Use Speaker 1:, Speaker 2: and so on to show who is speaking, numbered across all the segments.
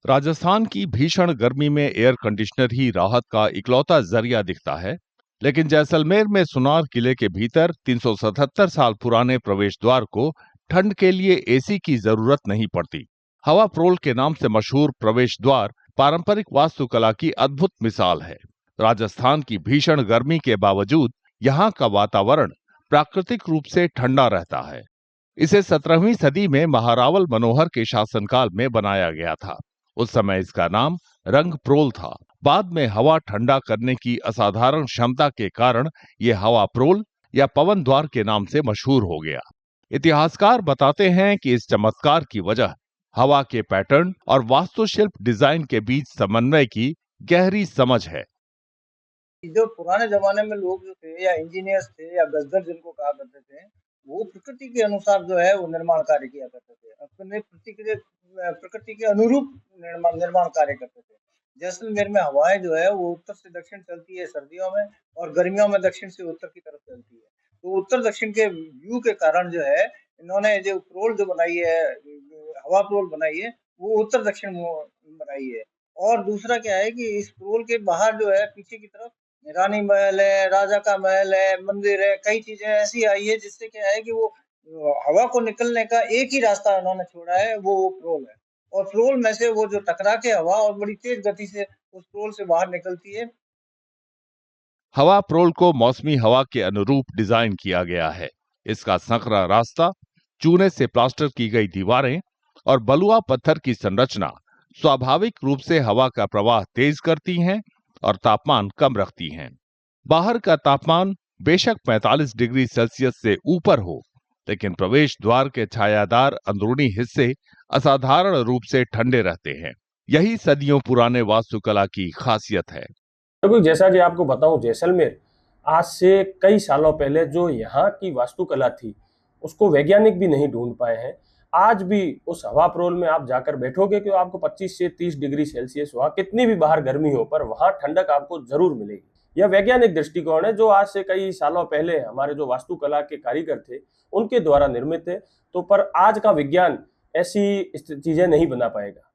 Speaker 1: राजस्थान की भीषण गर्मी में एयर कंडीशनर ही राहत का इकलौता जरिया दिखता है। लेकिन जैसलमेर में सुनार किले के भीतर 377 साल पुराने प्रवेश द्वार को ठंड के लिए एसी की जरूरत नहीं पड़ती। हवा प्रोल के नाम से मशहूर प्रवेश द्वार पारंपरिक वास्तुकला की अद्भुत मिसाल है। राजस्थान की भीषण गर्मी के बावजूद यहाँ का वातावरण प्राकृतिक रूप से ठंडा रहता है। इसे 17वीं सदी में महारावल मनोहर के शासनकाल में बनाया गया था। उस समय इसका नाम रंग प्रोल था। बाद में हवा ठंडा करने की असाधारण क्षमता के कारण यह हवा प्रोल या पवन द्वार के नाम से मशहूर हो गया। इतिहासकार बताते हैं कि इस चमत्कार की वजह हवा के पैटर्न और वास्तुशिल्प डिजाइन के बीच समन्वय की गहरी समझ है।
Speaker 2: जो पुराने जमाने में लोग जो थे या इंजीनियर्स थे या गजदर जिनको कहा करते थे, वो प्रकृति के अनुसार जो है वो निर्माण कार्य किया करते थे। अपने प्रकृति के अनुरूप निर्माण कार्य करते थे। जैसलमेर में हवाएं जो है वो उत्तर से दक्षिण चलती है सर्दियों में, और गर्मियों में दक्षिण से उत्तर की तरफ चलती है। तो उत्तर दक्षिण के व्यू के कारण जो है इन्होंने जो प्रोल जो बनाई है, हवा प्रोल बनाई है, वो उत्तर दक्षिण बनाई है। और दूसरा क्या है कि इस प्रोल के बाहर जो है पीछे की तरफ रानी महल है, राजा का महल है, मंदिर है, कई चीजें ऐसी आई है जिससे क्या है कि वो हवा को निकलने का एक ही रास्ता उन्होंने छोड़ा है, वो प्रोल है। और प्रोल में से वो जो टकरा के हवा और बड़ी तेज गति से उस प्रोल से बाहर निकलती है।
Speaker 1: हवा प्रोल को मौसमी हवा के अनुरूप डिजाइन किया गया है। इसका संकरा रास्ता, चूने से प्लास्टर की गई दीवारें और बलुआ पत्थर की संरचना स्वाभाविक रूप से हवा का प्रवाह तेज करती हैं और तापमान कम रखती हैं। बाहर का तापमान बेशक 45 डिग्री सेल्सियस से ऊपर हो, लेकिन प्रवेश द्वार के छायादार अंदरूनी हिस्से असाधारण रूप से ठंडे रहते हैं। यही सदियों पुराने वास्तुकला की खासियत है।
Speaker 3: तो जैसा कि आपको बताऊं, जैसलमेर आज से कई सालों पहले जो यहाँ की वास्तुकला थी उसको वैज्ञानिक भी नहीं ढूंढ पाए हैं। आज भी उस हवा प्रोल में आप जाकर बैठोगे कि आपको 25 से 30 डिग्री सेल्सियस, वहां कितनी भी बाहर गर्मी हो, पर वहां ठंडक आपको जरूर मिलेगी। यह वैज्ञानिक दृष्टिकोण है जो आज से कई सालों पहले हमारे जो वास्तुकला के कारीगर थे उनके द्वारा निर्मित है। तो पर आज का विज्ञान ऐसी चीजें नहीं बना पाएगा।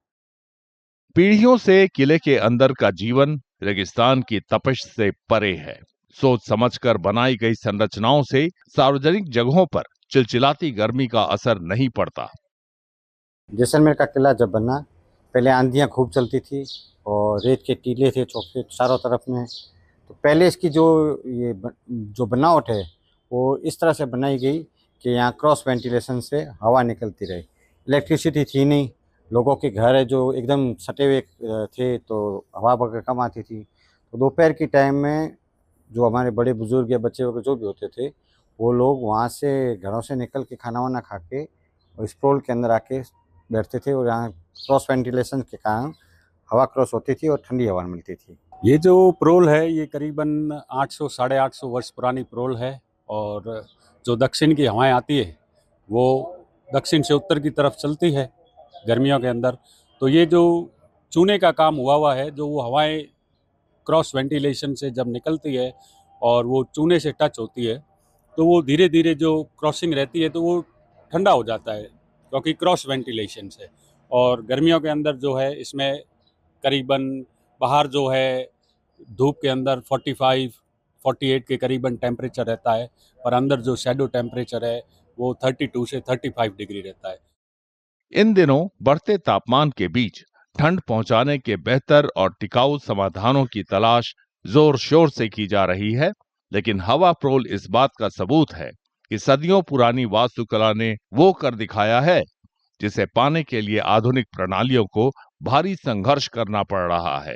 Speaker 1: पीढ़ियों से किले के अंदर का जीवन रेगिस्तान की तपिश से परे है। सोच समझकर बनाई गई संरचनाओं से सार्वजनिक जगहों पर चिलचिलाती गर्मी का असर नहीं पड़ता।
Speaker 4: जैसलमेर का किला जब बना, पहले आंधियाँ खूब चलती थी और रेत के टीले थे चौके चारों तरफ में। तो पहले इसकी जो बनावट है वो इस तरह से बनाई गई कि यहाँ क्रॉस वेंटिलेशन से हवा निकलती रही। इलेक्ट्रिसिटी थी नहीं, लोगों के घर है जो एकदम सटे हुए थे, तो हवा वगैरह कम आती थी। तो दोपहर की टाइम में जो हमारे बड़े बुजुर्ग या बच्चे वगैरह जो भी होते थे, वो लोग वहाँ से घरों से निकल के खाना वाना खा के और इस प्रोल के अंदर आके बैठते थे, और यहाँ क्रॉस वेंटिलेशन के कारण हवा क्रॉस होती थी और ठंडी हवा मिलती थी।
Speaker 5: ये जो प्रोल है ये करीबन 800 साढ़े 800 वर्ष पुरानी प्रोल है, और जो दक्षिण की हवाएं आती है वो दक्षिण से उत्तर की तरफ चलती है गर्मियों के अंदर। तो ये जो चूने का काम हुआ है, जो वो हवाएं क्रॉस वेंटिलेशन से जब निकलती है और वो चूने से टच होती है, तो वो धीरे धीरे जो क्रॉसिंग रहती है तो वो ठंडा हो जाता है क्योंकि क्रॉस वेंटिलेशन से। और गर्मियों के अंदर जो है इसमें करीबन बाहर जो है धूप के अंदर 45-48 के करीबन टेम्परेचर रहता है, और अंदर जो शैडो टेम्परेचर है वो 32 से 35 डिग्री रहता है।
Speaker 1: इन दिनों बढ़ते तापमान के बीच ठंड पहुंचाने के बेहतर और टिकाऊ समाधानों की तलाश जोर शोर से की जा रही है। लेकिन हवा प्रोल इस बात का सबूत है कि सदियों पुरानी वास्तुकला ने वो कर दिखाया है जिसे पाने के लिए आधुनिक प्रणालियों को भारी संघर्ष करना पड़ रहा है।